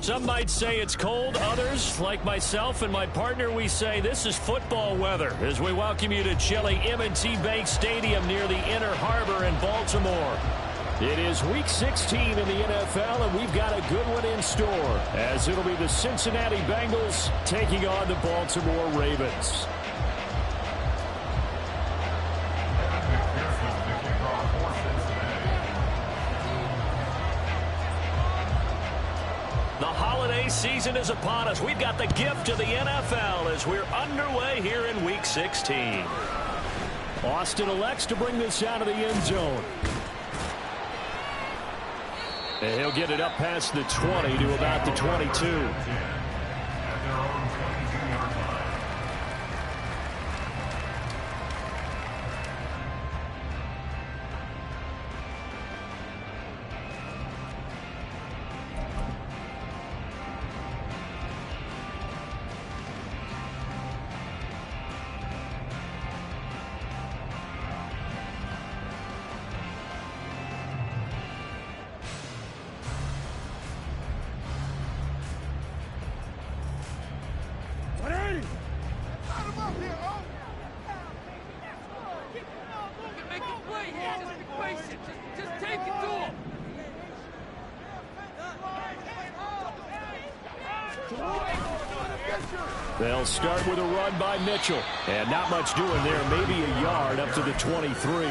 Some might say it's cold. Others, like myself and my partner, we say this is football weather as we welcome you to chilly M&T Bank Stadium near the Inner Harbor in Baltimore. It is Week 16 in the NFL, and we've got a good one in store as it'll be the Cincinnati Bengals taking on the Baltimore Ravens. The holiday season is upon us. We've got the gift of the NFL as we're underway here in Week 16. Austin elects to bring this out of the end zone. And he'll get it up past the 20 to about the 22. They'll start with a run by Mitchell. And not much doing there. Maybe a yard up to the 23.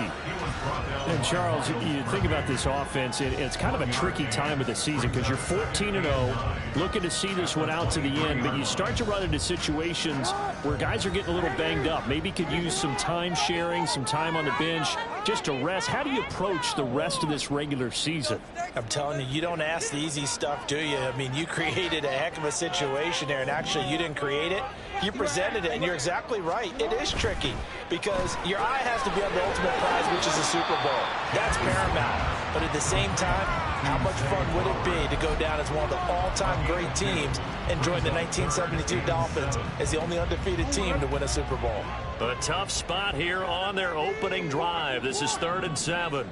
And, Charles, you think about this offense, it's kind of a tricky time of the season because you're 14-0, looking to see this one out to the end. But you start to run into situations where guys are getting a little banged up. Maybe could use some time sharing, some time on the bench just to rest. How do you approach the rest of this regular season? I'm telling you, you don't ask the easy stuff, do you? I mean, you created a heck of a situation there, and actually you didn't create it. You presented it, and you're exactly right. It is tricky because your eye has to be on the ultimate prize, which is the Super Bowl. That's paramount. But at the same time, how much fun would it be to go down as one of the all-time great teams and join the 1972 Dolphins as the only undefeated team to win a Super Bowl? A tough spot here on their opening drive. This is 3rd and 7.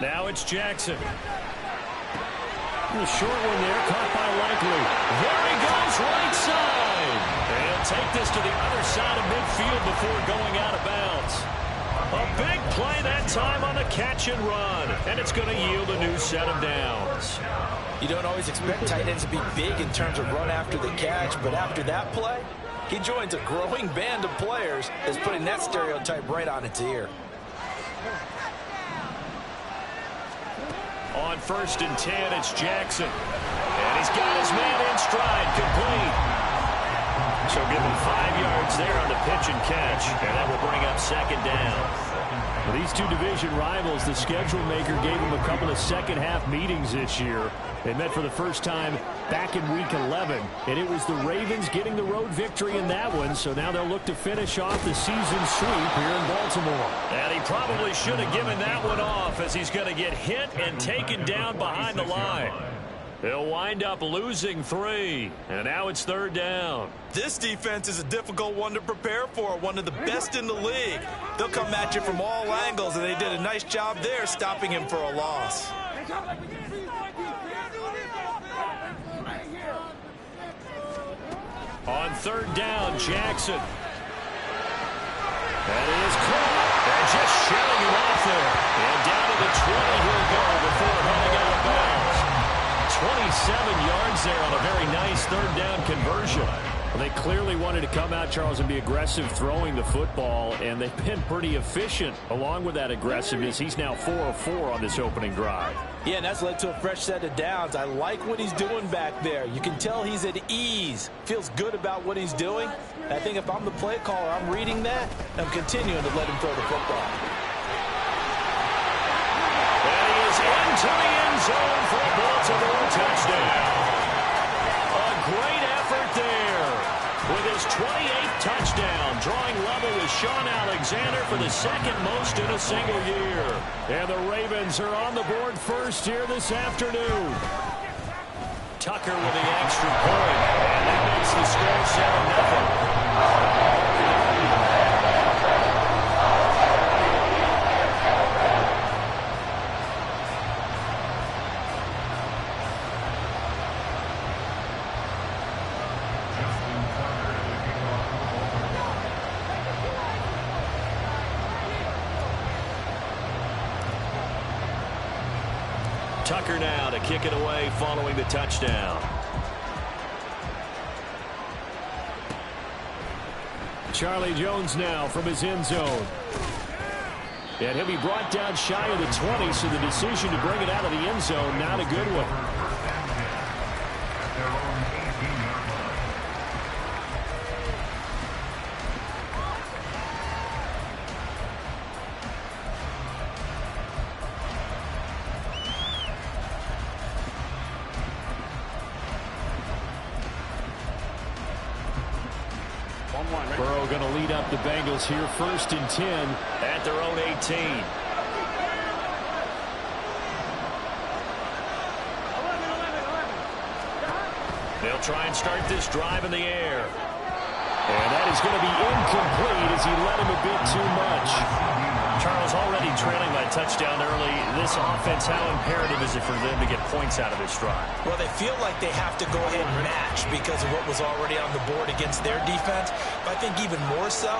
Now it's Jackson. The short one there, caught by Likely. There he goes, right side. And he'll take this to the other side of midfield before going out of bounds. A big play that time on the catch and run. And it's going to yield a new set of downs. You don't always expect tight ends to be big in terms of run after the catch, but after that play, he joins a growing band of players that's putting that stereotype right on its ear. On 1st and 10, it's Jackson. And he's got his man in stride, complete. So give him 5 yards there on the pitch and catch, and that will bring up 2nd down. Well, these two division rivals, the schedule maker gave them a couple of second-half meetings this year. They met for the first time back in Week 11, and it was the Ravens getting the road victory in that one, so now they'll look to finish off the season sweep here in Baltimore. And he probably should have given that one off as he's going to get hit and taken down behind the line. They'll wind up losing 3, and now it's 3rd down. This defense is a difficult one to prepare for, one of the best in the league. They'll come at you from all angles, and they did a nice job there stopping him for a loss. On 3rd down, Jackson. That is caught. And just shelling him off there. And down to the 20 he'll go before heading out of bounds. 27 yards there on a very nice 3rd down conversion. Well, they clearly wanted to come out, Charles, and be aggressive throwing the football, and they've been pretty efficient along with that aggressiveness. He's now 4 of 4 on this opening drive. Yeah, and that's led to a fresh set of downs. I like what he's doing back there. You can tell he's at ease, feels good about what he's doing. And I think if I'm the play caller, I'm reading that, and I'm continuing to let him throw the football. And he is into the end zone for a Baltimore touchdown. A great effort there with his 28th touchdown, drawing level with Sean Alexander for the 2nd most in a single year. And the Ravens are on the board first here this afternoon. Tucker with the extra point, and that makes the score 7-0. Tucker now to kick it away following the touchdown. Charlie Jones now from his end zone. And he'll be brought down shy of the 20, so the decision to bring it out of the end zone, not a good one. Burrow going to lead up the Bengals here, 1st and 10 at their own 18. They'll try and start this drive in the air. And that is going to be incomplete as he led him a bit too much. Charles, already trailing by touchdown early. This offense, how imperative is it for them to get points out of this drive? Well, they feel like they have to go ahead and match because of what was already on the board against their defense. But I think even more so,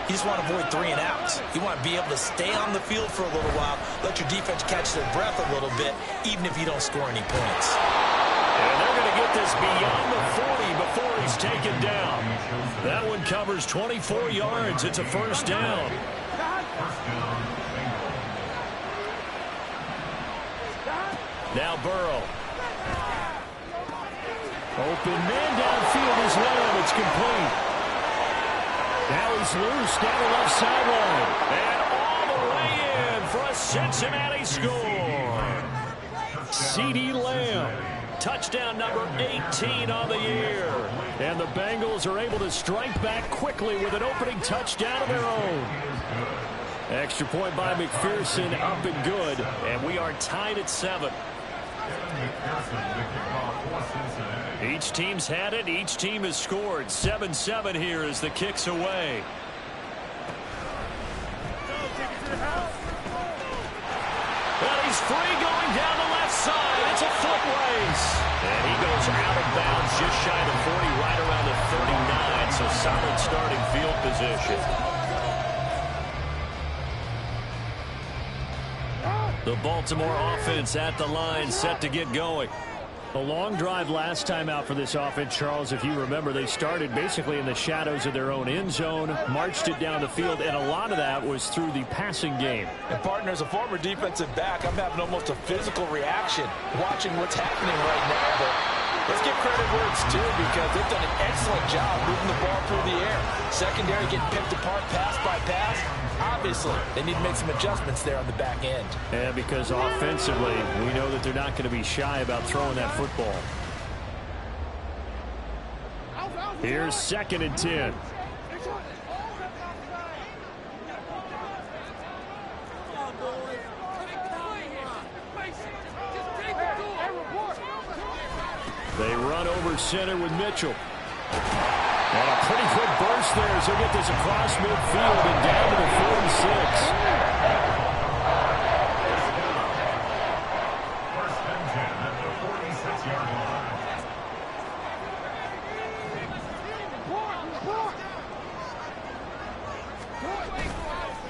you just want to avoid 3 and outs. You want to be able to stay on the field for a little while, let your defense catch their breath a little bit, even if you don't score any points. And they're going to get this beyond the 40 before he's taken down. That one covers 24 yards. It's a 1st down. Now Burrow. Open man downfield is Lamb. It's complete. Now he's loose down the left sideline. And all the way in for a Cincinnati score. CeeDee Lamb. Touchdown number 18 on the year. And the Bengals are able to strike back quickly with an opening touchdown of their own. Extra point by McPherson, up and good. And we are tied at 7. Each team's had it. Each team has scored. 7-7 here as the kick's away. Well, he's free going down the left side. It's a foot race. And he goes out of bounds just shy of 40, right around the 39. So solid starting field position. The Baltimore offense at the line, set to get going. A long drive last time out for this offense, Charles. If you remember, they started basically in the shadows of their own end zone, marched it down the field, and a lot of that was through the passing game. And, partner, as a former defensive back, I'm having almost a physical reaction watching what's happening right now. But let's give credit where it's due because they've done an excellent job moving the ball through the air. Secondary getting picked apart pass by pass. Obviously, they need to make some adjustments there on the back end. And because offensively, we know that they're not going to be shy about throwing that football. Here's 2nd and 10. They run over center with Mitchell. And a pretty quick burst there as he'll get this across midfield and down to the 46.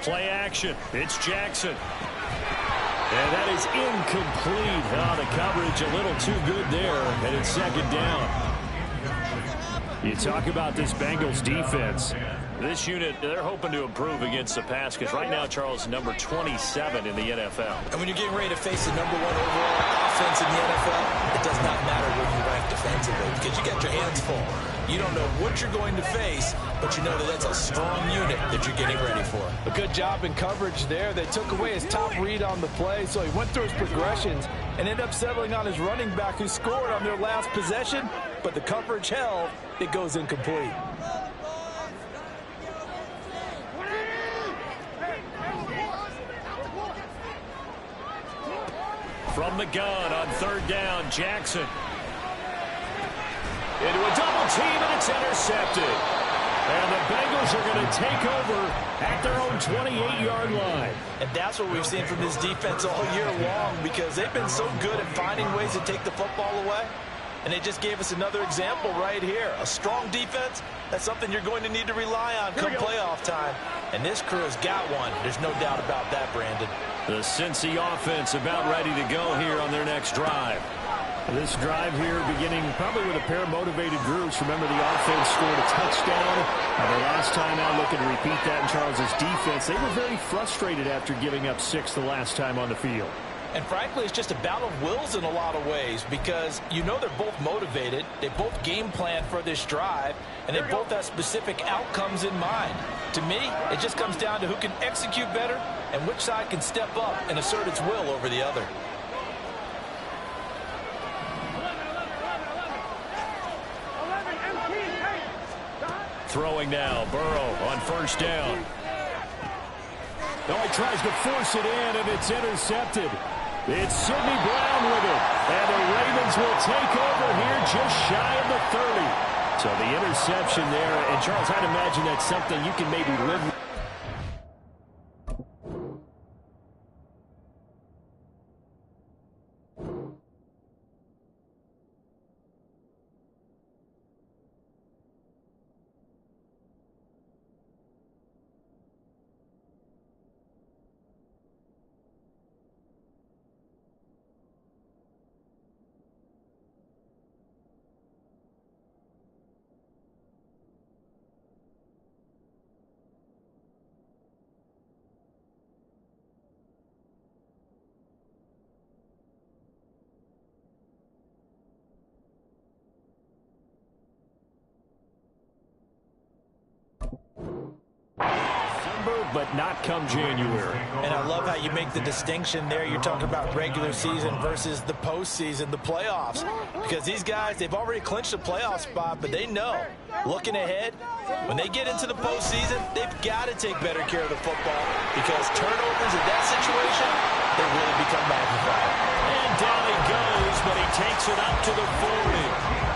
Play action. It's Jackson. And that is incomplete. Oh, the coverage a little too good there. And it's 2nd down. You talk about this Bengals defense. This unit, they're hoping to improve against the pass because right now, Charles, number 27 in the NFL. And when you're getting ready to face the #1 overall offense in the NFL, it does not matter where you rank defensively because you got your hands full. You don't know what you're going to face, but you know that that's a strong unit that you're getting ready for. A good job in coverage there. They took away his top read on the play, so he went through his progressions and ended up settling on his running back who scored on their last possession, but the coverage held. It goes incomplete. From the gun on 3rd down, Jackson. Into a double team, and it's intercepted. And the Bengals are going to take over at their own 28-yard line. And that's what we've seen from this defense all year long because they've been so good at finding ways to take the football away. And they just gave us another example right here. A strong defense, that's something you're going to need to rely on come playoff time. And this crew has got one. There's no doubt about that, Brandon. The Cincy offense about ready to go here on their next drive. This drive here beginning probably with a pair of motivated groups. Remember, the offense scored a touchdown. Their last time out, looking to repeat that in Charles's defense. They were very frustrated after giving up 6 the last time on the field. And frankly, it's just a battle of wills in a lot of ways because you know they're both motivated. They both game plan for this drive, and they both have specific outcomes in mind. To me, it just comes down to who can execute better and which side can step up and assert its will over the other. Throwing now, Burrow on first down. No, he tries to force it in, and it's intercepted. It's Sidney Brown with it. And the Ravens will take over here just shy of the 30. So the interception there. And, Charles, I'd imagine that's something you can maybe live with. But not come January. And I love how you make the distinction there. You're talking about regular season versus the postseason, the playoffs. Because these guys, they've already clinched a playoff spot, but they know, looking ahead, when they get into the postseason, they've got to take better care of the football because turnovers in that situation, they really become magnified. And down he goes, but he takes it up to the 40.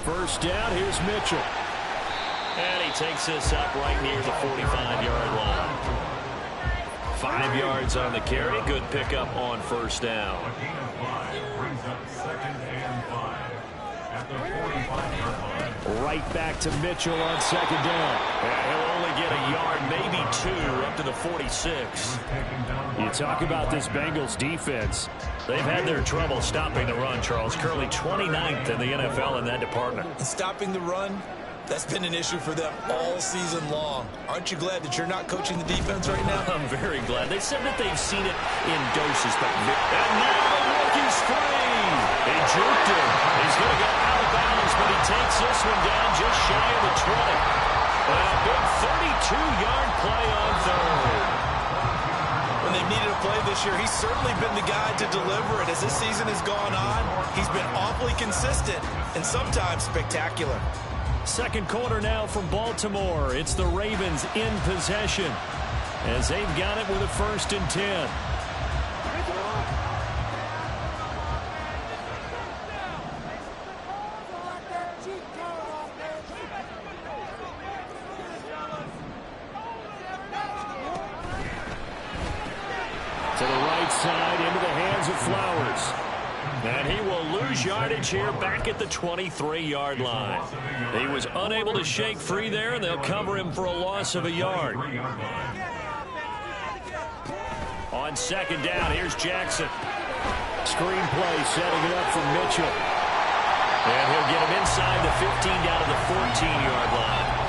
First down, here's Mitchell. And he takes this up right near the 45-yard line. 5 yards on the carry. Good pickup on first down. Right back to Mitchell on second down. And he'll only get a yard, maybe 2, up to the 46. You talk about this Bengals defense. They've had their trouble stopping the run, Charles. Currently 29th in the NFL in that department. Stopping the run, that's been an issue for them all season long. Aren't you glad that you're not coaching the defense right now? I'm very glad. They said that they've seen it in doses. But and now the rookie's free. He juked him. He's going to go out of bounds, but he takes this one down just shy of the 20. And a big 32-yard play on third. When they've needed a play this year, he's certainly been the guy to deliver it. As this season has gone on, he's been awfully consistent and sometimes spectacular. Second quarter now from Baltimore. It's the Ravens in possession as they've got it with a 1st and 10. To the right side, into the hands of Flowers. And he will lose yardage here back at the 23-yard line. He was unable to shake free there, and they'll cover him for a loss of a yard. On second down, here's Jackson. Screenplay setting it up for Mitchell. And he'll get him inside the 15 down to the 14-yard line.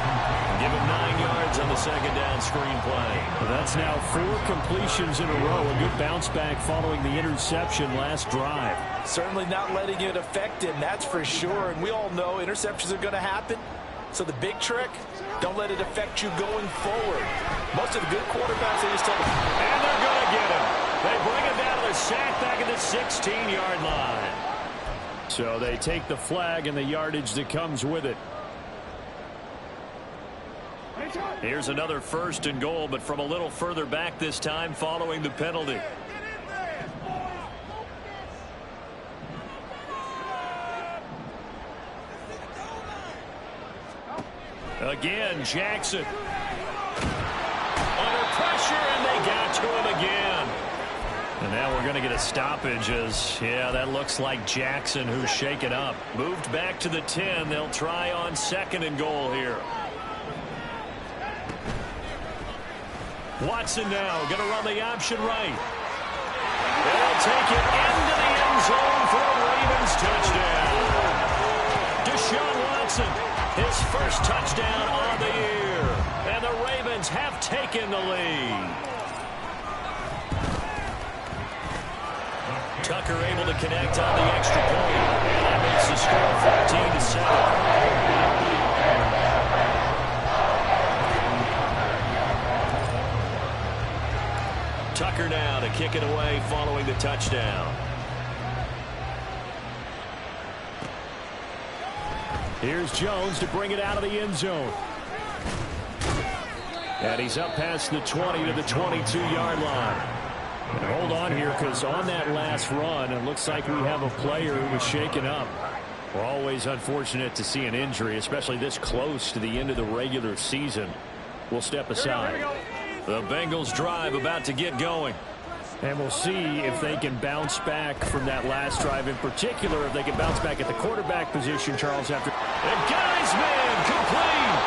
Give him 9 yards on the second down screen play. Well, that's now 4 completions in a row. A good bounce back following the interception last drive. Certainly not letting it affect him, that's for sure. And we all know interceptions are going to happen. So the big trick, don't let it affect you going forward. Most of the good quarterbacks, they just tell them. And they're going to get him. They bring him down to the sack back at the 16-yard line. So they take the flag and the yardage that comes with it. Here's another 1st and goal, but from a little further back this time following the penalty. Again, Jackson. Under pressure, and they got to him again. And now we're going to get a stoppage as, yeah, that looks like Jackson who's shaken up. Moved back to the 10. They'll try on 2nd and goal here. Watson now going to run the option right. They'll take it into the end zone for a Ravens touchdown. Deshaun Watson, his first touchdown on the year. And the Ravens have taken the lead. Tucker able to connect on the extra point. And that makes the score 14-7. Tucker now to kick it away following the touchdown. Here's Jones to bring it out of the end zone. And he's up past the 20 to the 22-yard line. And hold on here, because on that last run, it looks like we have a player who was shaken up. We're always unfortunate to see an injury, especially this close to the end of the regular season. We'll step aside. The Bengals drive about to get going. And we'll see if they can bounce back from that last drive. In particular, if they can bounce back at the quarterback position, Charles, after. And Geisman complete.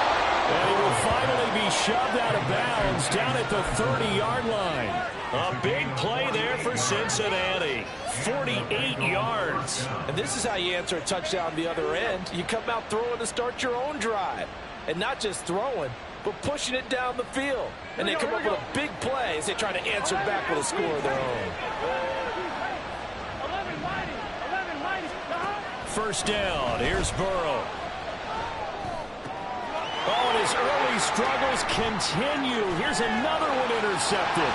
And he will finally be shoved out of bounds down at the 30-yard line. A big play there for Cincinnati. 48 yards. And this is how you answer a touchdown the other end. You come out throwing to start your own drive. And not just throwing, but pushing it down the field. And they come up with a big play as they try to answer back with a score of their own. First down. Here's Burrow. Oh, and his early struggles continue. Here's another one intercepted.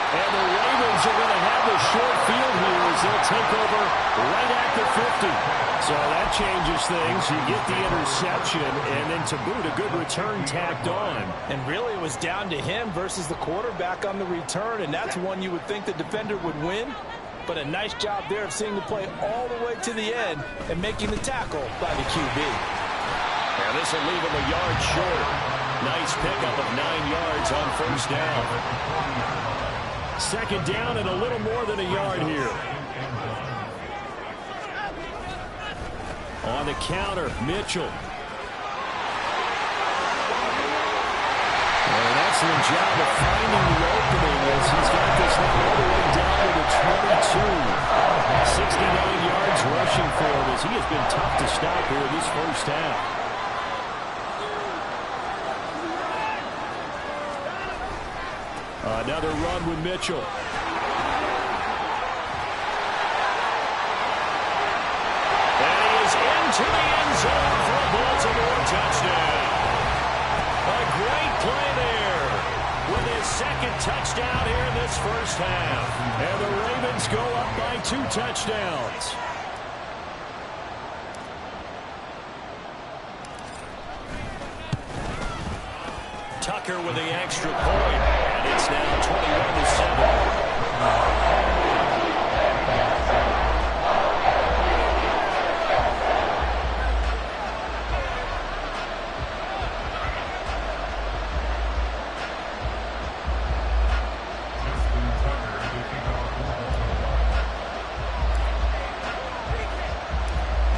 And the Ravens are going to have the short field here as they'll take over right at the 50. So that changes things. You get the interception, and then to boot, a good return tacked on. And really, it was down to him versus the quarterback on the return, and that's one you would think the defender would win. But a nice job there of seeing the play all the way to the end and making the tackle by the QB. And this will leave him a yard short. Nice pickup of 9 yards on first down. Second down and a little more than a yard here. On the counter, Mitchell. And an excellent job of finding the opening as he's got this one all the way down to the 22. 69 yards rushing for him as he has been tough to stop here this first half. Another run with Mitchell. And he is into the end zone for a Baltimore touchdown. A great play there with his second touchdown here in this first half. And the Ravens go up by 2 touchdowns. Tucker with the extra point. And it's now 21-7.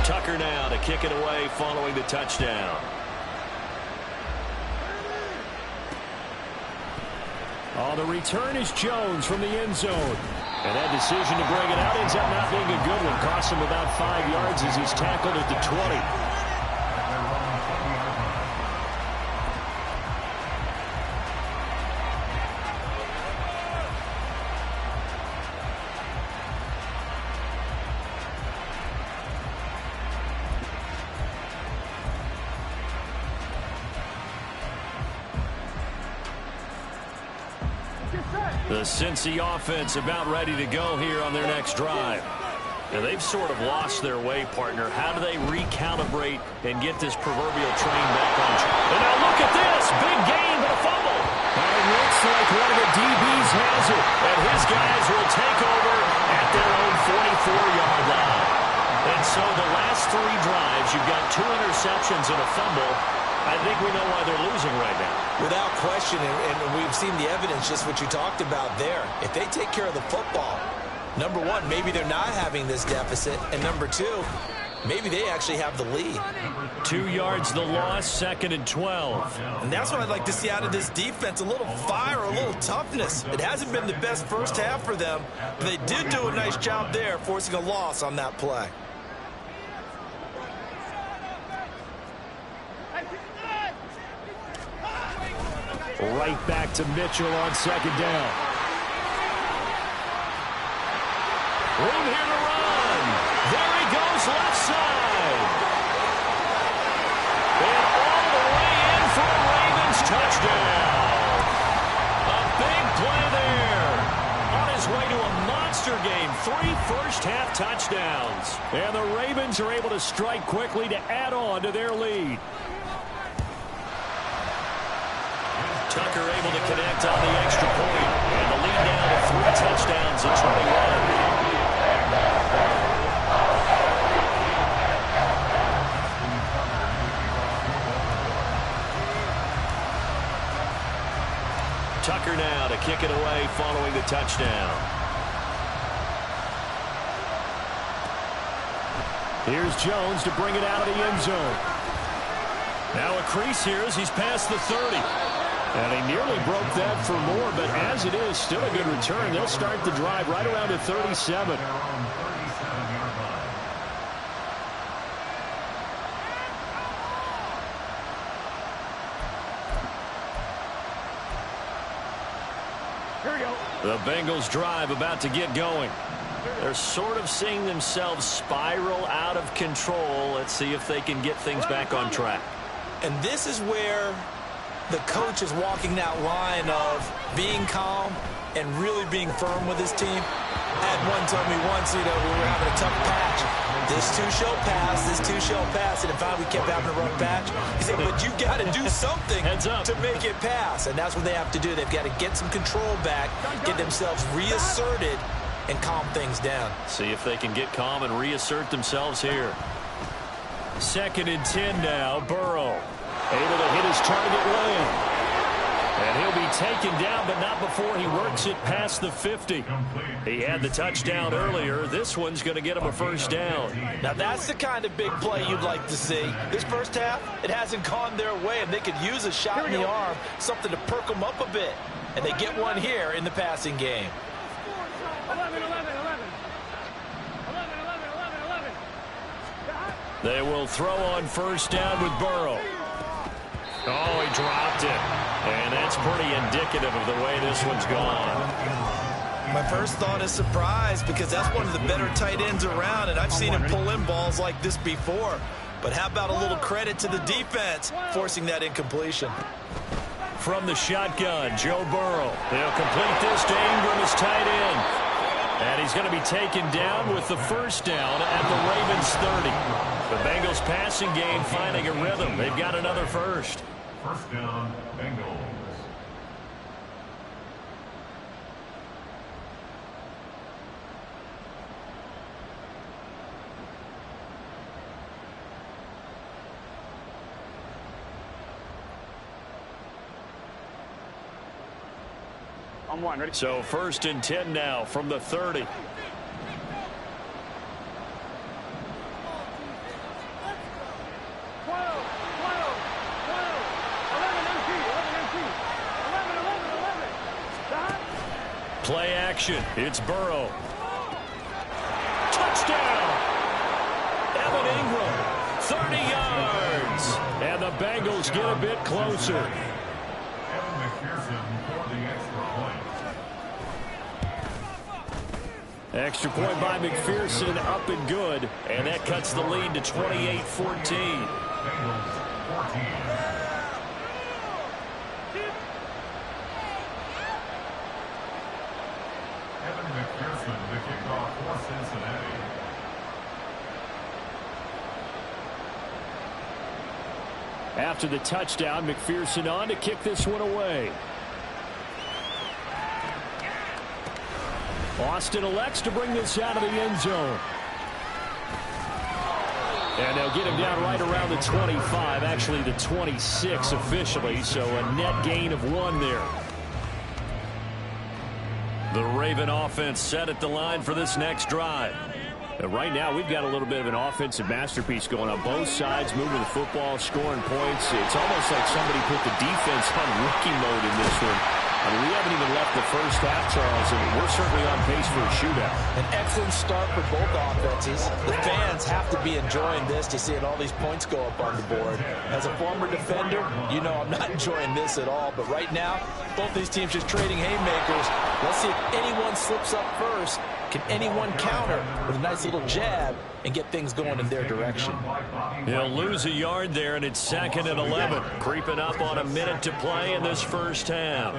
Tucker now to kick it away following the touchdown. Oh, the return is Jones from the end zone. And that decision to bring it out ends up not being a good one. Cost him about 5 yards as he's tackled at the 20. The Cincy offense about ready to go here on their next drive. And they've sort of lost their way, partner. How do they recalibrate and get this proverbial train back on track? And now look at this. Big gain, but a fumble. And it looks like one of the DBs has it. And his guys will take over at their own 44-yard line. And so the last 3 drives, you've got 2 interceptions and a fumble. I think we know why they're losing right now. Without question, and we've seen the evidence, just what you talked about there. If they take care of the football, number one, maybe they're not having this deficit, and number two, maybe they actually have the lead. 2 yards the loss, 2nd and 12. And that's what I'd like to see out of this defense, a little fire, a little toughness. It hasn't been the best first half for them, but they did do a nice job there, forcing a loss on that play. Right back to Mitchell on 2nd down. Room here to run. There he goes, left side. And all the way in for a Ravens touchdown. A big play there. On his way to a monster game. 3 first-half touchdowns. And the Ravens are able to strike quickly to add on to their lead. Tucker able to connect on the extra point. And the lead down to 3 touchdowns at 21. Tucker now to kick it away following the touchdown. Here's Jones to bring it out of the end zone. Now a crease here as he's past the 30. And he nearly broke that for more, but as it is, still a good return. They'll start the drive right around the 37. The Bengals drive about to get going. They're sort of seeing themselves spiral out of control. Let's see if they can get things back on track. And this is where the coach is walking that line of being calm and really being firm with his team. I had one tell me once, we were having a tough patch. This too shall pass, this too shall pass. And in fact, we kept having a rough patch. He said, but you got to do something to make it pass. And that's what they have to do. They've got to get some control back, get themselves reasserted, and calm things down. See if they can get calm and reassert themselves here. 2nd and 10 now. Burrow able to hit his target lane. And he'll be taken down, but not before he works it past the 50. He had the touchdown earlier. This one's going to get him a first down. Now, that's the kind of big play you'd like to see. This first half, it hasn't gone their way, and they could use a shot in the arm, something to perk them up a bit. And they get one here in the passing game. 11. They will throw on first down with Burrow. Oh, he dropped it. And that's pretty indicative of the way this one's gone. My first thought is surprise, because that's one of the better tight ends around, and I've seen him pull in balls like this before. But how about a little credit to the defense forcing that incompletion? From the shotgun, Joe Burrow. He'll complete this to Ingram, his tight end. And he's going to be taken down with the first down at the Ravens 30. The Bengals passing game finding a rhythm. They've got another first. First down, Bengals. On 1, ready? So 1st and 10 now from the 30. Play action. It's Burrow. Touchdown! Evan Ingram, 30 yards. And the Bengals get a bit closer. Evan McPherson for the extra point. Extra point by McPherson, up and good. And that cuts the lead to 28-14. Bengals 14. Evan McPherson, the kickoff for Cincinnati. After the touchdown, McPherson on to kick this one away. Austin elects to bring this out of the end zone. And they'll get him down right around the 25, actually the 26 officially, so a net gain of 1 there. The Raven offense set at the line for this next drive. And right now, we've got a little bit of an offensive masterpiece going on both sides, moving the football, scoring points. It's almost like somebody put the defense on rookie mode in this one. I mean, we haven't even left the first half, Charles, and we're certainly on pace for a shootout. An excellent start for both offenses. The fans have to be enjoying this to see all these points go up on the board. As a former defender, you know I'm not enjoying this at all. But right now, both these teams just trading haymakers. Let's see if anyone slips up first. Can anyone counter with a nice little jab and get things going in their direction? He'll lose a yard there, and it's 2nd and 11. Creeping up on a minute to play in this first half.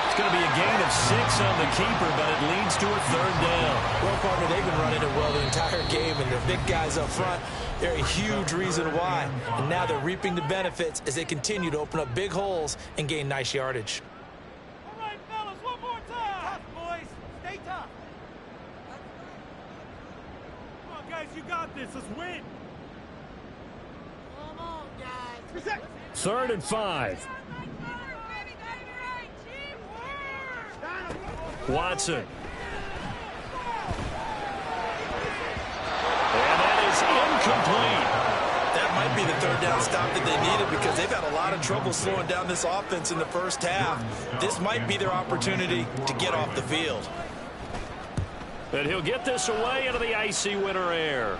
It's going to be a gain of 6 on the keeper, but it leads to a 3rd down. Well, partner, they've been running it well the entire game, and the big guys up front, they're a huge reason why. And now they're reaping the benefits as they continue to open up big holes and gain nice yardage. All right, fellas, one more time. Tough, boys. Stay tough. Come on, guys, you got this. Let's win. Come on, guys. 3rd and 5. Watson. And that is incomplete. That might be the 3rd down stop that they needed because they've had a lot of trouble slowing down this offense in the first half. This might be their opportunity to get off the field. And he'll get this away into the icy winter air.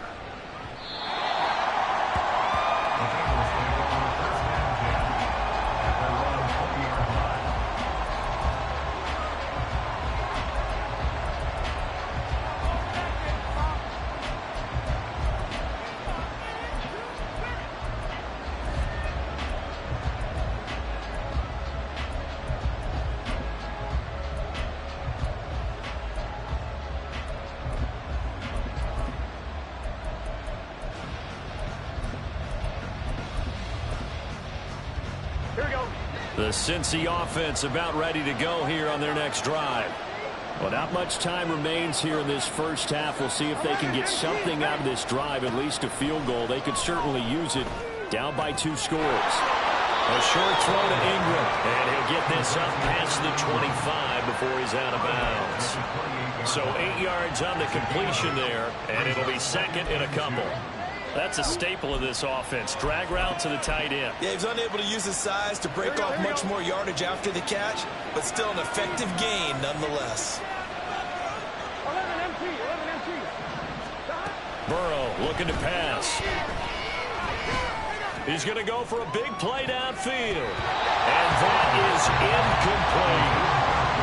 The Cincy offense about ready to go here on their next drive. Well, not much time remains here in this first half. We'll see if they can get something out of this drive, at least a field goal. They could certainly use it. Down by 2 scores. A short throw to Ingram, and he'll get this up past the 25 before he's out of bounds. So 8 yards on the completion there, and it'll be 2nd and a couple. That's a staple of this offense. Drag route to the tight end. Yeah, he's unable to use his size to break off much more yardage after the catch, but still an effective gain nonetheless. 11 MT. Burrow looking to pass. He's going to go for a big play downfield. And that is incomplete.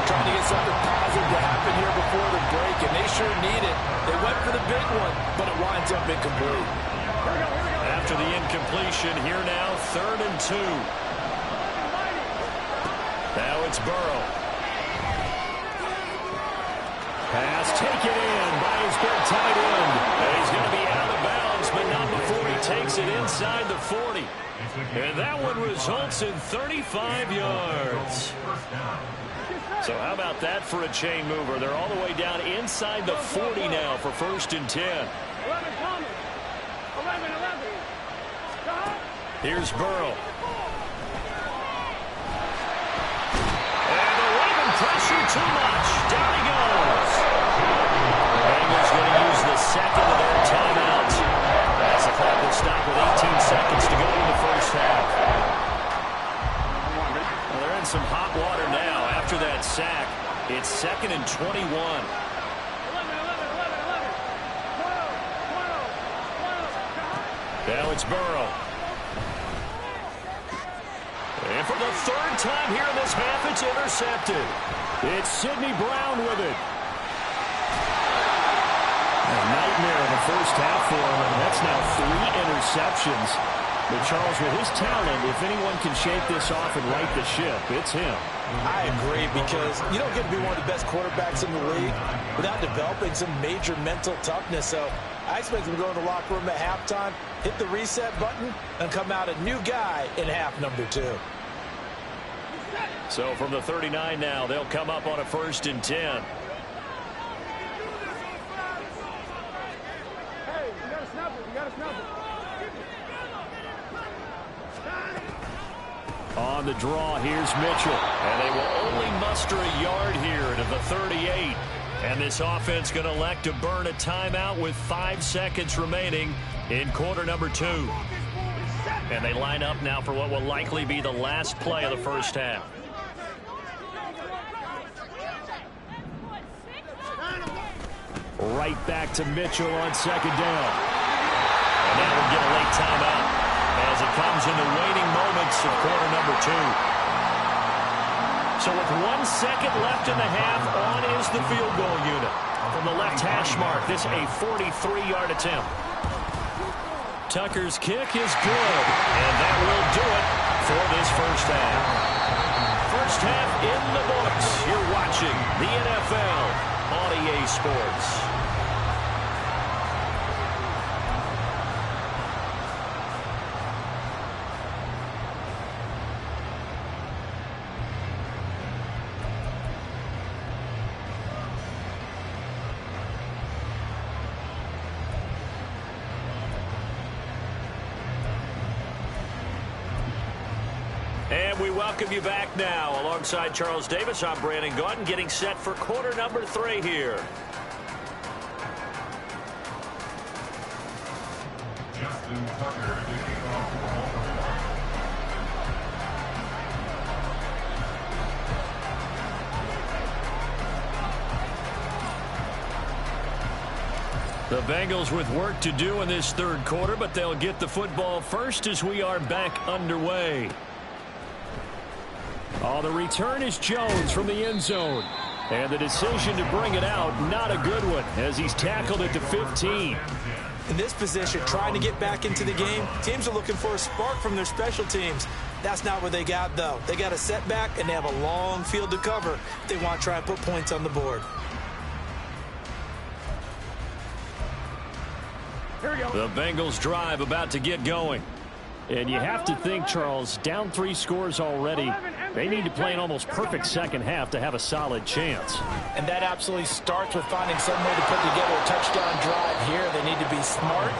Trying to get something positive to happen here before the break, and they sure need it. They went for the big one, but it winds up incomplete. After the incompletion, here now, 3rd and 2. Now it's Burrow. Pass taken in by his big tight end. And he's going to be out of bounds, but not before he takes it inside the 40. And that one results in 35 yards. So how about that for a chain mover? They're all the way down inside the 40 now for 1st and 10. 11 coming. 11. Here's Burrow. And the Raven pressure too much. Down he goes. The Bengals going to use the 2nd of their timeouts. As the clock will stop with 18 seconds to go in the first half. Well, they're in some hot water now. After that sack, it's 2nd and 21. 11. Now it's Burrow. And for the 3rd time here in this half, it's intercepted. It's Sidney Brown with it. A nightmare in the first half for him, and that's now 3 interceptions. But Charles, with his talent, if anyone can shake this off and right the ship, it's him. I agree, because you don't get to be one of the best quarterbacks in the league without developing some major mental toughness. So I expect him to go in the locker room at halftime, hit the reset button, and come out a new guy in half number 2. So from the 39 now, they'll come up on a 1st and 10. Hey, you got to snap it. You got to snap it. On the draw, here's Mitchell. And they will only muster a yard here to the 38. And this offense going to elect to burn a timeout with 5 seconds remaining in quarter number 2. And they line up now for what will likely be the last play of the first half. Right back to Mitchell on 2nd down. And now we'll get a late timeout as it comes in the waning moments of quarter number 2. So with 1 second left in the half, on is the field goal unit. From the left hash mark, this a 43-yard attempt. Tucker's kick is good, and that will do it for this first half. First half in the books. You're watching the NFL on EA Sports. And we welcome you back now. Alongside Charles Davis, I'm Brandon Gaudin, getting set for quarter number 3 here. Justin Tucker kicking off for Baltimore. The Bengals with work to do in this 3rd quarter, but they'll get the football first as we are back underway. Oh, the return is Jones from the end zone. And the decision to bring it out, not a good one, as he's tackled at the 15. In this position, trying to get back into the game, teams are looking for a spark from their special teams. That's not what they got, though. They got a setback, and they have a long field to cover if they want to try and put points on the board. Here we go. The Bengals drive about to get going. And you have to think, Charles, down 3 scores already. They need to play an almost perfect second half to have a solid chance. And that absolutely starts with finding some way to put together a touchdown drive here. They need to be smart,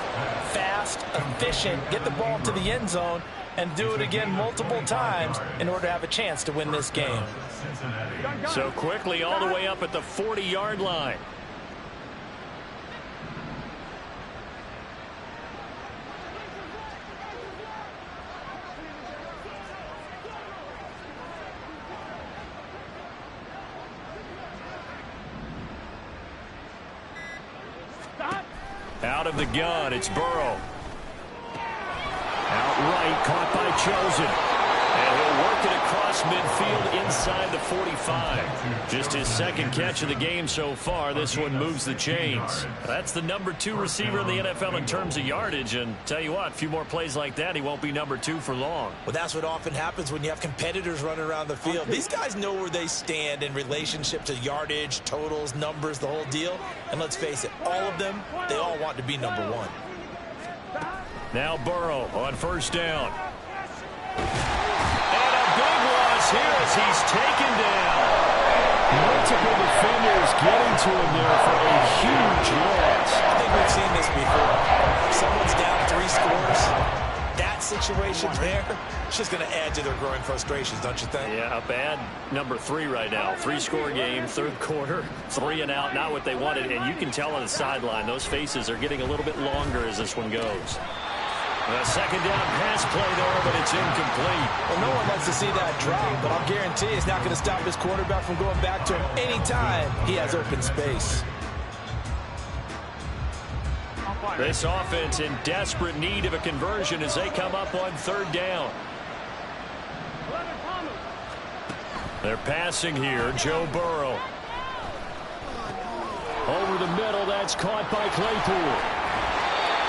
fast, efficient, get the ball to the end zone, and do it again multiple times in order to have a chance to win this game. So quickly all the way up at the 40-yard line. Out of the gun, it's Burrow. Outright, caught by Chosen. And he'll work it across midfield inside the 45. Just his 2nd catch of the game so far. This one moves the chains. That's the number 2 receiver in the NFL in terms of yardage. And tell you what, a few more plays like that, he won't be number 2 for long. Well, that's what often happens when you have competitors running around the field. These guys know where they stand in relationship to yardage, totals, numbers, the whole deal. And let's face it, all of them, they all want to be number 1. Now Burrow on 1st down. And a big loss here as he's taken down. Multiple defenders getting to him there for a huge loss. I think we've seen this before. If someone's down 3 scores, that situation there, it's just going to add to their growing frustrations, don't you think? Yeah, a bad number 3 right now. 3-score game, 3rd quarter, 3 and out, not what they wanted. And you can tell on the sideline, those faces are getting a little bit longer as this one goes. A 2nd down pass play there, but it's incomplete. Well, no one wants to see that drop, but I'll guarantee it's not going to stop his quarterback from going back to him anytime he has open space. This offense in desperate need of a conversion as they come up on 3rd down. They're passing here, Joe Burrow. Over the middle, that's caught by Claypool.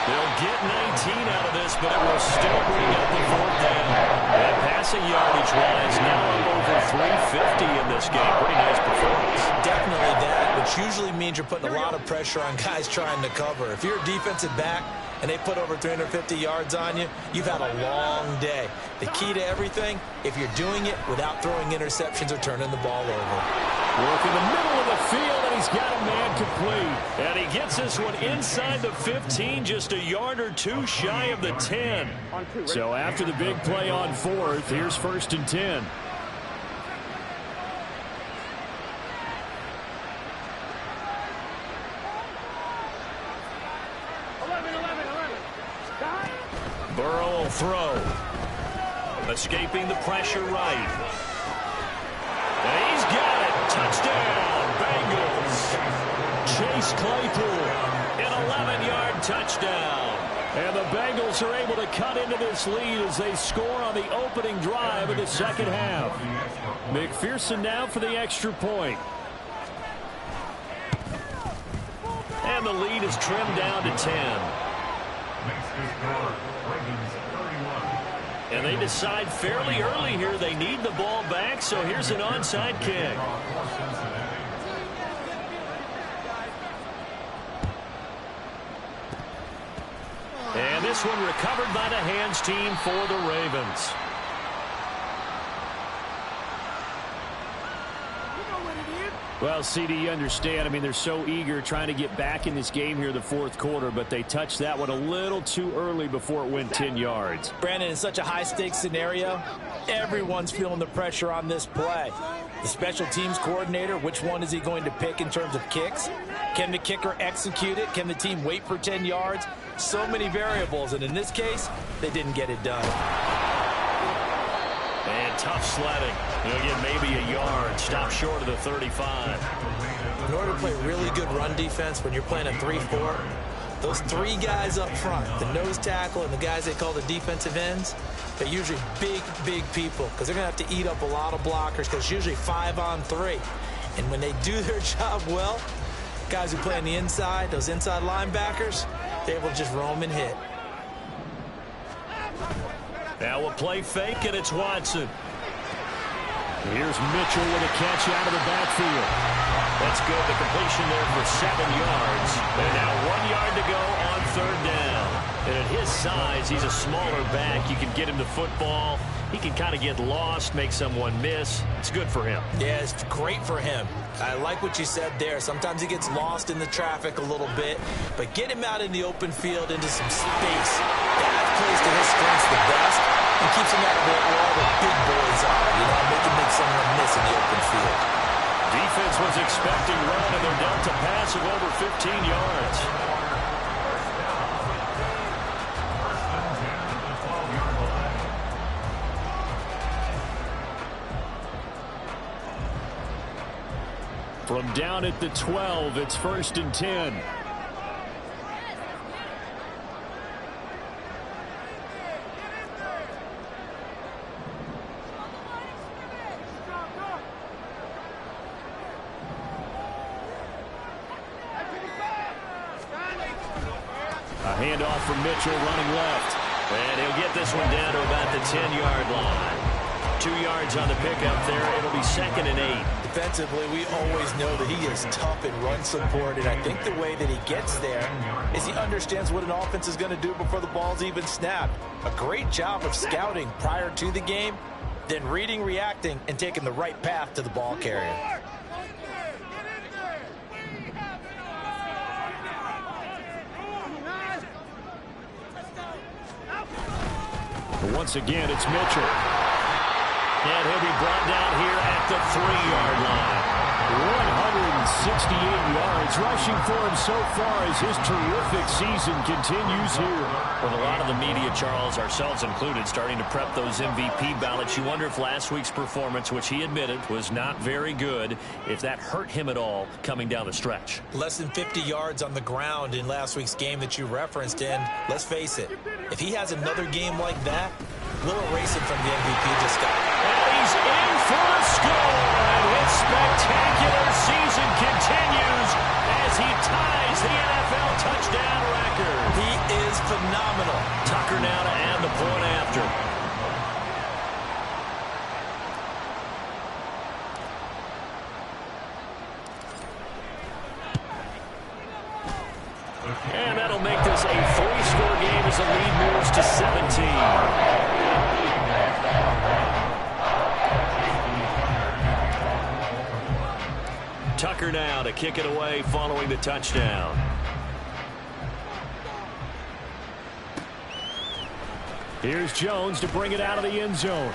They'll get 19 out of this, but it will still bring up the 4th down. And passing yardage-wise, now over 350 in this game. Pretty nice performance. Definitely that, which usually means you're putting a lot of pressure on guys trying to cover. If you're a defensive back, and they put over 350 yards on you, you've had a long day. The key to everything, if you're doing it without throwing interceptions or turning the ball over. Work in the middle of the field, and he's got a man complete. And he gets this one inside the 15, just a yard or two shy of the 10. So after the big play on fourth, here's 1st and 10. Burrow will throw. Escaping the pressure right. And he's got it. Touchdown, Bengals. Chase Claypool. An 11-yard touchdown. And the Bengals are able to cut into this lead as they score on the opening drive of the second half. McPherson now for the extra point. And the lead is trimmed down to 10. And they decide fairly early here they need the ball back, so here's an onside kick. And this one recovered by the hands team for the Ravens. Well, CD, you understand. I mean, they're so eager trying to get back in this game here the fourth quarter, but they touched that one a little too early before it went 10 yards. Brandon, in such a high-stakes scenario, everyone's feeling the pressure on this play. The special teams coordinator, which one is he going to pick in terms of kicks? Can the kicker execute it? Can the team wait for 10 yards? So many variables, and in this case, they didn't get it done. And tough sledding. He'll get maybe a yard. Stop short of the 35. In order to play really good run defense when you're playing a 3-4, those three guys up front, the nose tackle and the guys they call the defensive ends, they're usually big, big people because they're going to have to eat up a lot of blockers because it's usually 5-on-3. And when they do their job well, guys who play on the inside, those inside linebackers, they're able to just roam and hit. Now we'll play fake, and it's Watson. Here's Mitchell with a catch out of the backfield. That's good. The completion there for 7 yards. And now 1 yard to go on 3rd down. And at his size, he's a smaller back. You can get him the football. He can kind of get lost, make someone miss. It's good for him. Yeah, it's great for him. I like what you said there. Sometimes he gets lost in the traffic a little bit, but get him out in the open field into some space. That plays to his strengths the best and keeps him out of where all the big boys are. You know, make him make someone miss in the open field. Defense was expecting run, and they're down to pass of over 15 yards. From down at the 12, it's 1st and 10. A handoff from Mitchell running left. And he'll get this one down to about the 10-yard line. 2 yards on the pickup there. It'll be 2nd and 8. Defensively, we always know that he is tough in run support, and I think the way that he gets there is he understands what an offense is going to do before the ball's even snapped. A great job of scouting prior to the game, then reading, reacting, and taking the right path to the ball carrier. Once again, it's Mitchell. And he'll be brought down here at the 3-yard line. 168 yards rushing for him so far as his terrific season continues here. With a lot of the media, Charles, ourselves included, starting to prep those MVP ballots, you wonder if last week's performance, which he admitted was not very good, if that hurt him at all coming down the stretch. Less than 50 yards on the ground in last week's game that you referenced, and let's face it, if he has another game like that, we'll erase him from the MVP discussion. And he's in for a score, and his spectacular season continues as he ties the NFL touchdown record. He is phenomenal. Tucker now to add the point after. And that'll make this a 3-score game as the lead moves to 17. Tucker now to kick it away following the touchdown. Here's Jones to bring it out of the end zone.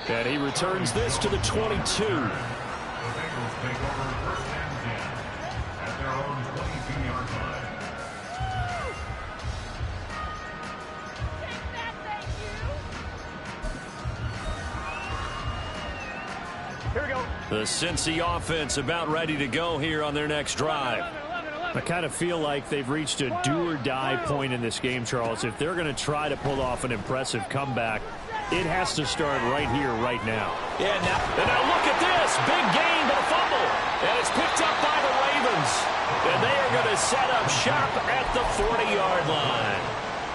And he returns this to the 22. The Bengals take over first and 10 at their own 22-yard line. Here we go. The Cincy offense about ready to go here on their next drive. I kind of feel like they've reached a do-or-die point in this game, Charles. If they're going to try to pull off an impressive comeback, it has to start right here, right now. Yeah, and now look at this. Big gain, but a fumble. And it's picked up by the Ravens. And they are going to set up shop at the 40-yard line.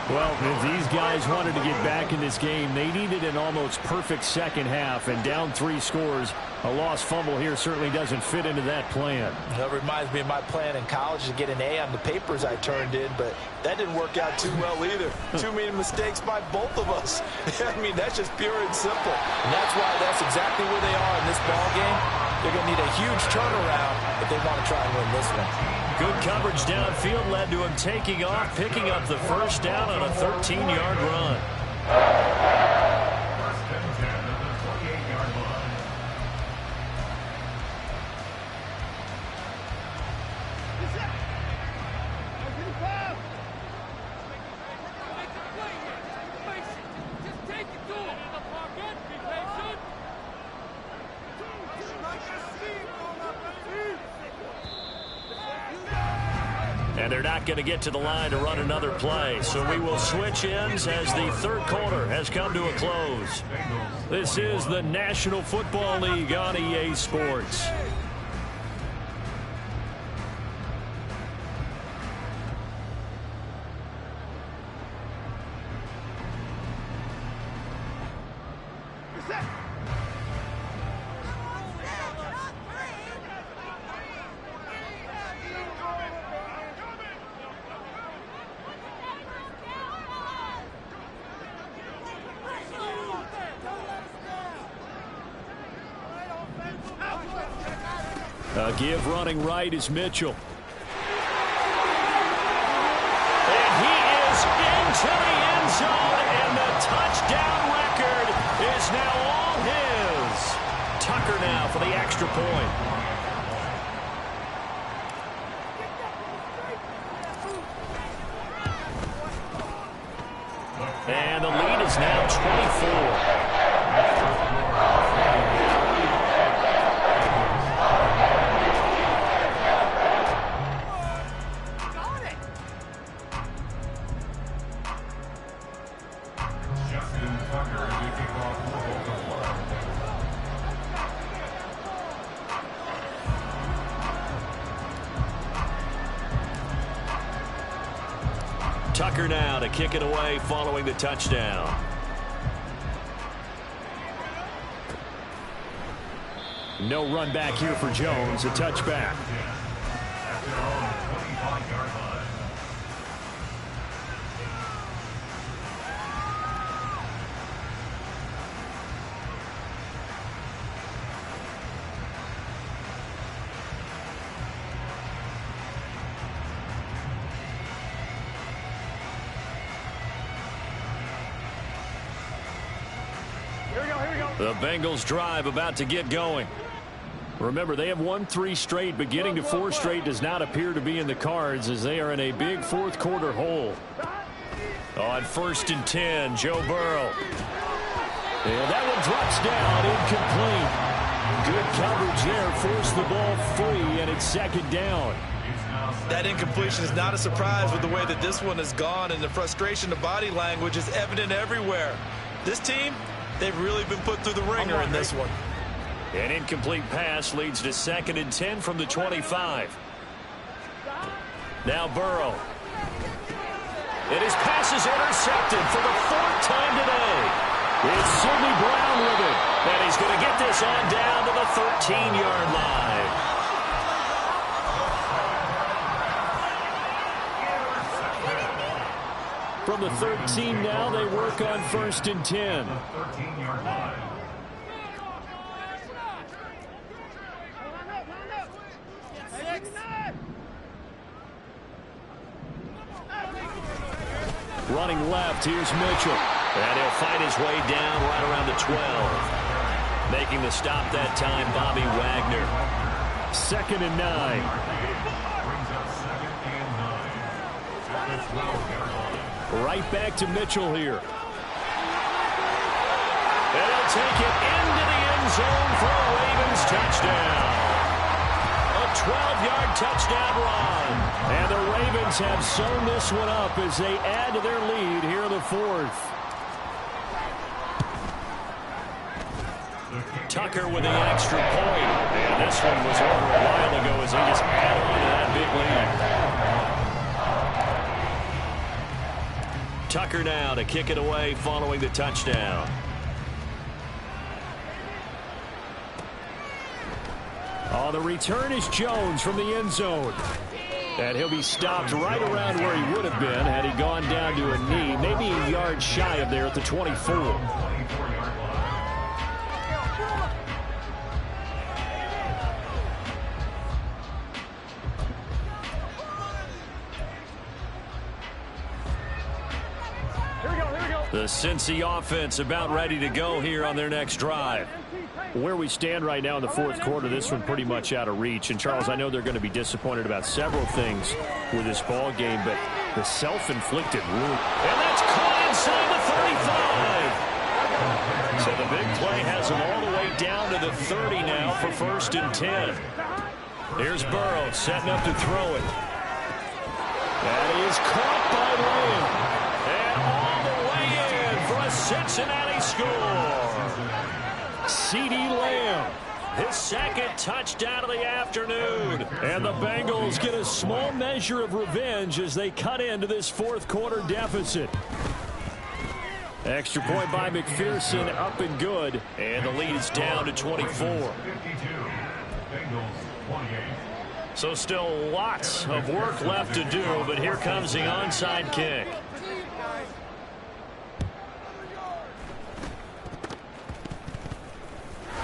Well, if these guys wanted to get back in this game, they needed an almost perfect second half, and down 3 scores. A lost fumble here certainly doesn't fit into that plan. That reminds me of my plan in college to get an A on the papers I turned in, but that didn't work out too well either. Too many mistakes by both of us. I mean, that's just pure and simple. And that's why that's exactly where they are in this ball game. They're going to need a huge turnaround if they want to try and win this one. Good coverage downfield led to him taking off, picking up the first down on a 13-yard run. First and 10 at the 28-yard line. Just take it to him. The pocket. Be patient. And they're not going to get to the line to run another play. So we will switch ends as the third quarter has come to a close. This is the National Football League on EA Sports. Give running right is Mitchell. And he is into the end zone, and the touchdown record is now all his. Tucker now for the extra point. And the lead is now 24. Tucker now to kick it away following the touchdown. No run back here for Jones. A touchback. At their own 25-yard line. The Bengals drive about to get going. Remember, they have won 3 straight, but getting to 4 straight does not appear to be in the cards as they are in a big fourth quarter hole. On 1st and 10, Joe Burrow. And that one drops down, incomplete. Good coverage there, forced the ball free, and it's second down. That incompletion is not a surprise with the way that this one has gone, and the frustration, the body language is evident everywhere. This team, they've really been put through the ringer in this one. An incomplete pass leads to 2nd and 10 from the 25. Now Burrow. And his pass is intercepted for the 4th time today. It's Sidney Brown with it. And he's going to get this on down to the 13-yard line. From the 13 now, they work on 1st and 10. 13-yard line. Running left, here's Mitchell. And he'll fight his way down right around the 12. Making the stop that time, Bobby Wagner. 2nd and 9. Brings up 2nd and 9. Right back to Mitchell here. And he'll take it into the end zone for a Ravens touchdown. A 12-yard touchdown run. And the Ravens have sewn this one up as they add to their lead here in the 4th. Tucker with the extra point. And this one was over a while ago as he just added on to that big lead. Tucker now to kick it away following the touchdown. Oh, the return is Jones from the end zone. And he'll be stopped right around where he would have been had he gone down to a knee, maybe a yard shy of there at the 24. The Cincy offense about ready to go here on their next drive. Where we stand right now in the 4th quarter, this one pretty much out of reach. And, Charles, I know they're going to be disappointed about several things with this ball game, but the self-inflicted wound. And that's caught inside the 35. So the big play has them all the way down to the 30 now for 1st and 10. Here's Burrow setting up to throw it. That is caught by Lamb. And all the way in for a Cincinnati score. CeeDee Lamb. His 2nd touchdown of the afternoon. And the Bengals get a small measure of revenge as they cut into this 4th quarter deficit. Extra point by McPherson, up and good. And the lead is down to 24. So still lots of work left to do, but here comes the onside kick.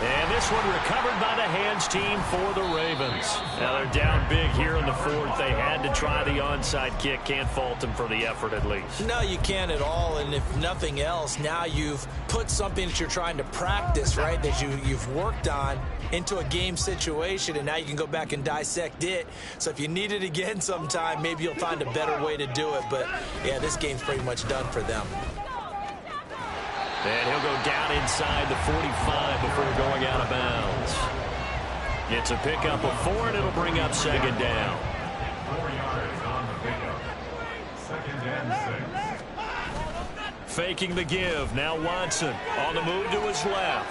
And this one recovered by the hands team for the Ravens. Now they're down big here in the 4th. They had to try the onside kick. Can't fault them for the effort at least. No, you can't at all. And if nothing else, now you've put something that you're trying to practice, right, that you've worked on into a game situation, and now you can go back and dissect it. So if you need it again sometime, maybe you'll find a better way to do it. But, yeah, this game's pretty much done for them. And he'll go down inside the 45 before going out of bounds. Gets a pickup of 4, and it'll bring up 2nd down. 4 yards on the pickup. 2nd and 6. Faking the give. Now Watson on the move to his left.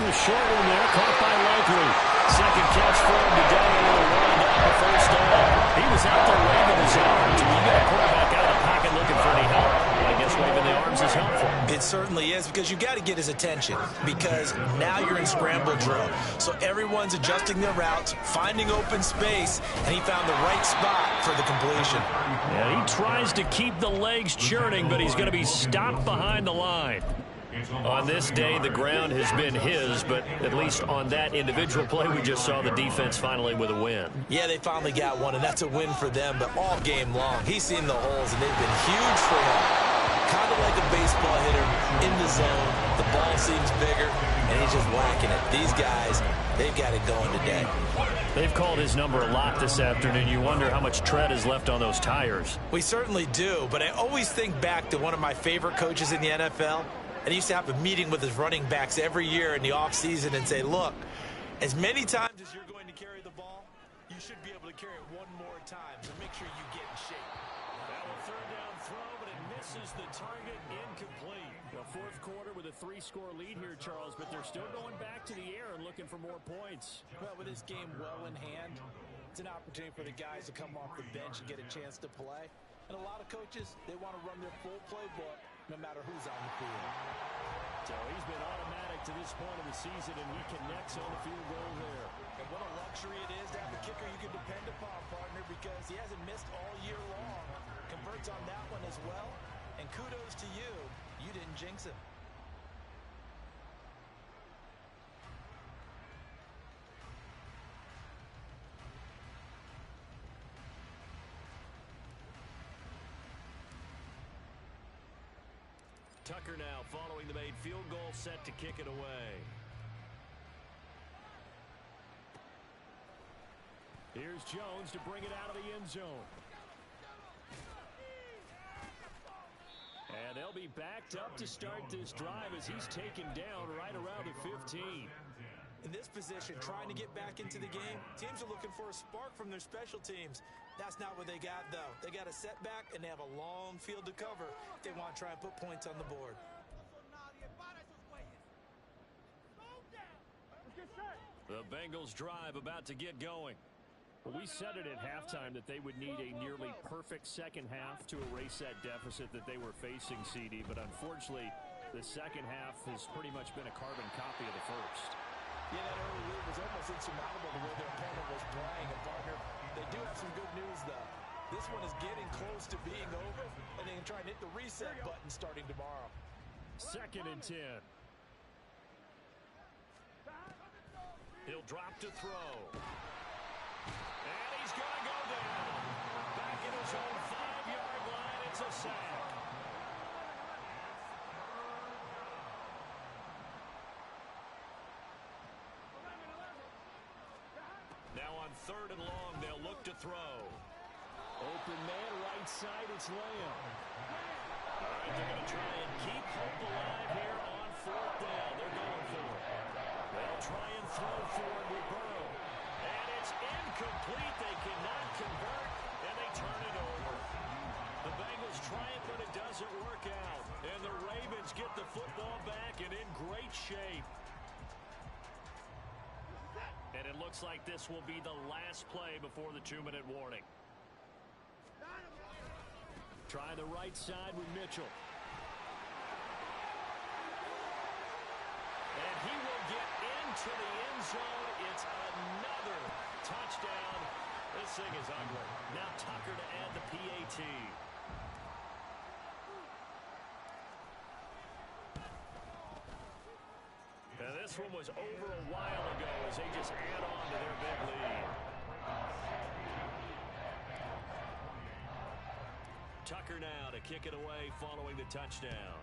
A short one there, caught by Likely. 2nd catch for him today, and it'll wind up a 1st down. He was out there waving his arms. When you got a quarterback out of the pocket looking for any help, I guess waving the arms is helpful. It certainly is, because you got to get his attention, because now you're in scramble drill. So everyone's adjusting their routes, finding open space, and he found the right spot for the completion. Yeah, he tries to keep the legs churning, but he's going to be stopped behind the line. On this day, the ground has been his, but at least on that individual play, we just saw the defense finally with a win. Yeah, they finally got one, and that's a win for them, but all game long, he's seen the holes, and they've been huge for him. Kind of like a baseball hitter in the zone. The ball seems bigger, and he's just whacking it. These guys, they've got it going today. They've called his number a lot this afternoon. You wonder how much tread is left on those tires. We certainly do, but I always think back to one of my favorite coaches in the NFL. And he used to have a meeting with his running backs every year in the offseason and say, look, as many times as you're going to carry the ball, you should be able to carry it one more time. So make sure you get in shape. That will 3rd down throw, but it misses the target, incomplete. The 4th quarter with a 3-score lead here, Charles, but they're still going back to the air and looking for more points. Well, with this game well in hand, it's an opportunity for the guys to come off the bench and get a chance to play. And a lot of coaches, they want to run their full playbook no matter who's on the field. So he's been automatic to this point of the season, and he connects on the field goal there. And what a luxury it is to have a kicker you can depend upon, partner, because he hasn't missed all year long. Converts on that one as well, and kudos to you. You didn't jinx him. Tucker now following the made field goal, set to kick it away. Here's Jones to bring it out of the end zone. And they'll be backed up to start this drive as he's taken down right around the 15. In this position, trying to get back into the game, teams are looking for a spark from their special teams. That's not what they got, though. They got a setback, and they have a long field to cover if they want to try and put points on the board. The Bengals drive about to get going. Well, we said it at halftime that they would need a nearly perfect second half to erase that deficit that they were facing, CD. But unfortunately, the second half has pretty much been a carbon copy of the first. Yeah, that early lead was almost insurmountable the way their opponent was playing. And, partner, they do have some good news, though. This one is getting close to being over, and they can try and hit the reset button starting tomorrow. 2nd and 10. He'll drop to throw. And he's going to go down. Back in his own 5-yard line, it's a sack. Now on 3rd and long, they'll look to throw. Open man, right side, it's Lamb. All right, they're going to try and keep hope alive here on 4th down. They're going for it. They'll try and throw for it with Burrow. And it's incomplete. They cannot convert, and they turn it over. The Bengals try it, but it doesn't work out. And the Ravens get the football back and in great shape. And it looks like this will be the last play before the 2-minute warning. Try the right side with Mitchell. And he will get into the end zone. It's another touchdown. This thing is ugly. Now Tucker to add the PAT. Now this one was over a while ago as they just add on to their big lead. Tucker now to kick it away following the touchdown.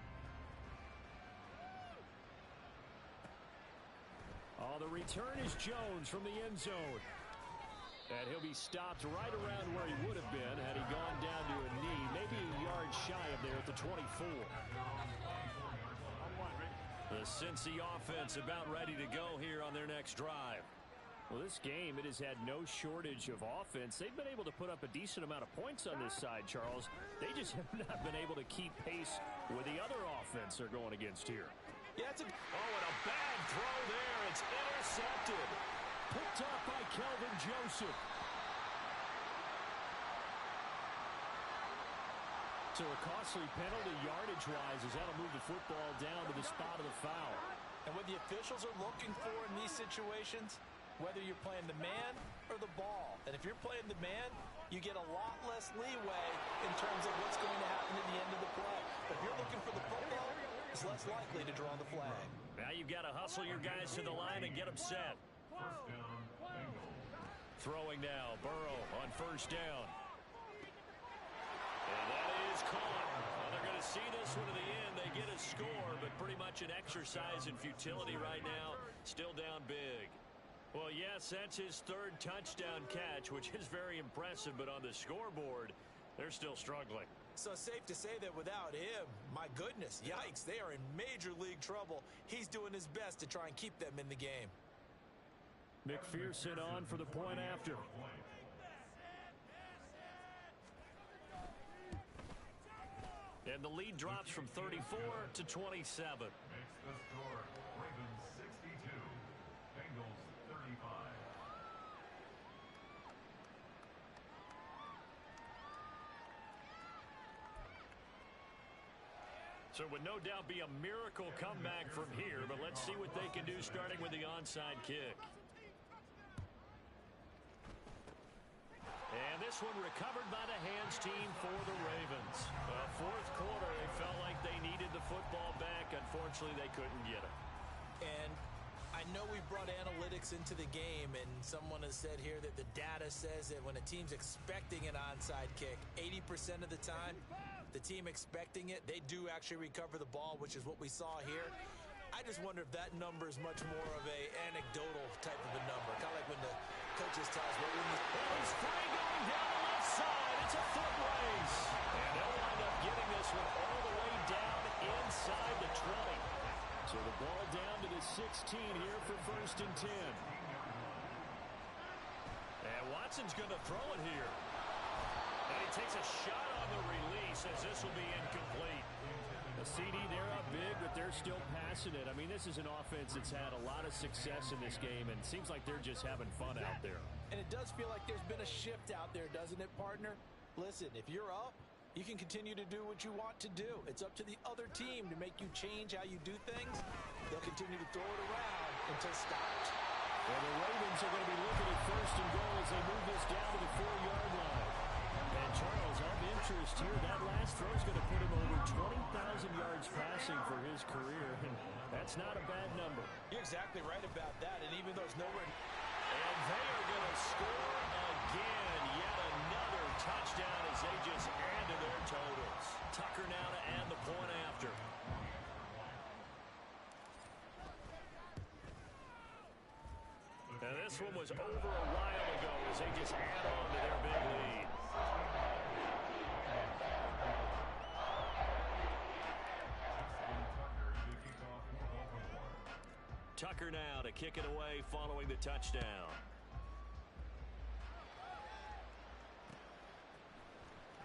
Oh, the return is Jones from the end zone. And he'll be stopped right around where he would have been had he gone down to a knee, maybe a yard shy of there at the 24. The Cincy offense about ready to go here on their next drive. Well, this game, it has had no shortage of offense. They've been able to put up a decent amount of points on this side, Charles. They just have not been able to keep pace with the other offense they're going against here. Yeah, it's a... Oh, and a bad throw there. It's intercepted. Picked up by Kelvin Joseph. So a costly penalty yardage-wise as that'll move the football down to the spot of the foul. And what the officials are looking for in these situations, whether you're playing the man or the ball. And if you're playing the man, you get a lot less leeway in terms of what's going to happen at the end of the play. But if you're looking for the football, it's less likely to draw the flag. Now you've got to hustle your guys to the line and get them set. 1st down, Bengals. Throwing now, Burrow on 1st down. And that is caught. Well, they're going to see this one to the end. They get a score, but pretty much an exercise in futility right now. Still down big. Well, yes, that's his 3rd touchdown catch, which is very impressive, but on the scoreboard, they're still struggling. So safe to say that without him, my goodness, yikes, they are in major league trouble. He's doing his best to try and keep them in the game. McPherson on for the point after. And the lead drops from 34 to 27. Makes the score Ravens 62, Bengals 35. So it would no doubt be a miracle comeback from here, but let's see what they can do starting with the onside kick. this one recovered by the hands team for the Ravens. Fourth quarter, they felt like they needed the football back. Unfortunately, they couldn't get it. And I know we brought analytics into the game, and someone has said here that the data says that when a team's expecting an onside kick, 80% of the time, the team expecting it, they do actually recover the ball, which is what we saw here. I just wonder if that number is much more of a anecdotal type of a number, kind of like when the coaches tell us what we need. He's free going down the left side. It's a foot race. And they'll wind up getting this one all the way down inside the 20. So the ball down to the 16 here for 1st and 10. And Watson's going to throw it here. And he takes a shot on the release as this will be incomplete. A CD, they're up big, but they're still passing it. I mean, this is an offense that's had a lot of success in this game, and it seems like they're just having fun out there. And it does feel like there's been a shift out there, doesn't it, partner? Listen, if you're up, you can continue to do what you want to do. It's up to the other team to make you change how you do things. They'll continue to throw it around until stopped. Well, the Ravens are going to be looking at 1st and goal as they move this down to the 4-yard line. And Charles, of interest here, that last throw is going to put him over 20,000 yards passing for his career, and that's not a bad number. You're exactly right about that, and even though it's nowhere. And they are going to score again. Yet another touchdown as they just add to their totals. Tucker now to add the point after. Now this one was over a while ago as they just add on to their big lead. Tucker now to kick it away following the touchdown.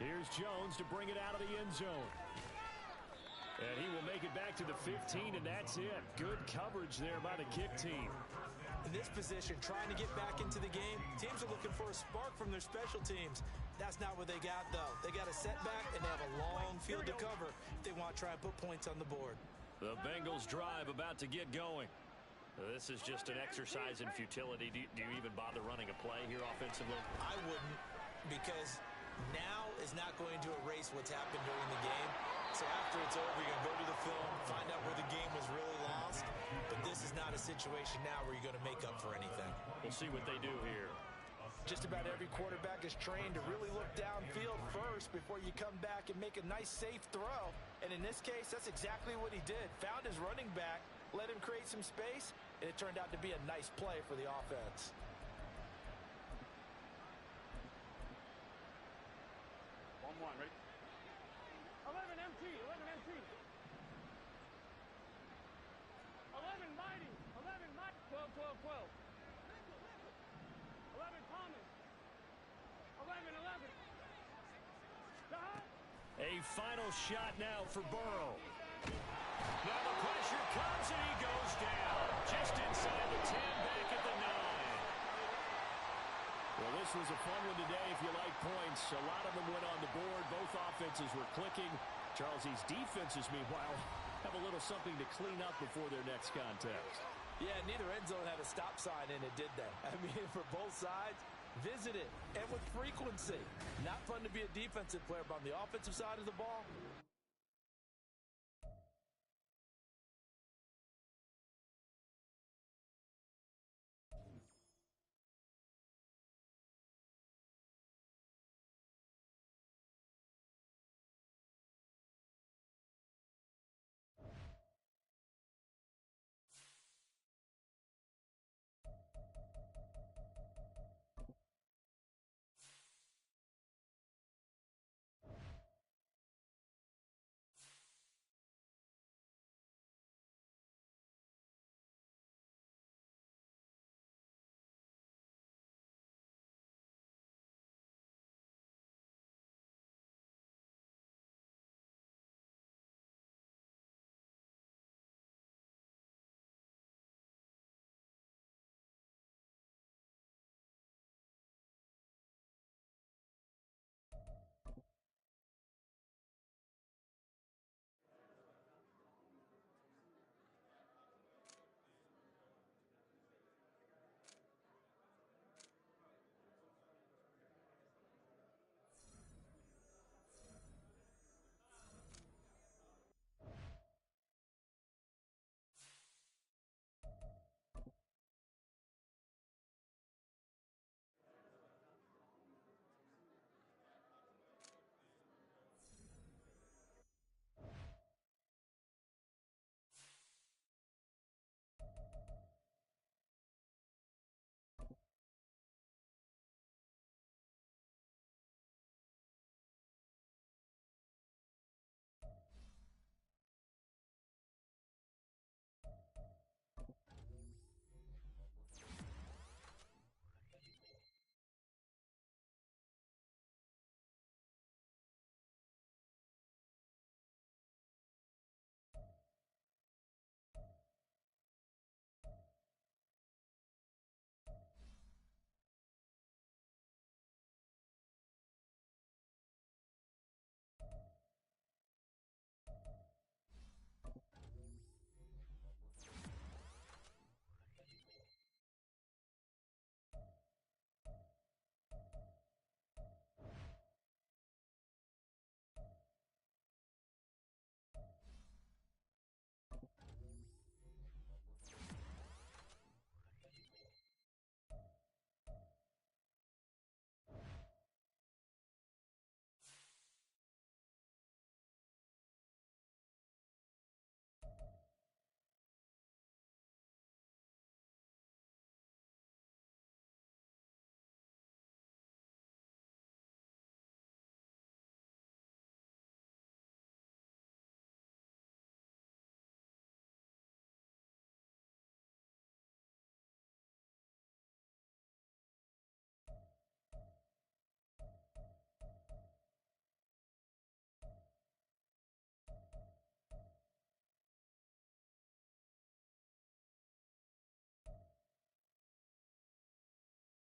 Here's Jones to bring it out of the end zone. And he will make it back to the 15, and that's it. Good coverage there by the kick team. In this position, trying to get back into the game, teams are looking for a spark from their special teams. That's not what they got, though. They got a setback, and they have a long field to cover if they want to try and put points on the board. The Bengals drive about to get going. This is just an exercise in futility. Do you even bother running a play here offensively? I wouldn't, because now is not going to erase what's happened during the game. So after it's over, you're going to go to the film, find out where the game was really lost. But this is not a situation now where you're going to make up for anything. We'll see what they do here. Just about every quarterback is trained to really look downfield first before you come back and make a nice, safe throw. And in this case, that's exactly what he did. Found his running back, let him create some space, and it turned out to be a nice play for the offense. One, ready? 11 MT, 11 MT. 11 Mighty, 11 Mighty. 12, 12, 12. 11 Thomas. 11, 11. A final shot now for Burrow. Now the pressure comes and he goes down. Just inside the 10, back at the 9. Well, this was a fun one today if you like points. A lot of them went on the board. Both offenses were clicking. Charles, these defenses, meanwhile, have a little something to clean up before their next contest. Yeah, neither end zone had a stop sign in it, did they? I mean, for both sides, visit it, and with frequency. Not fun to be a defensive player, but on the offensive side of the ball,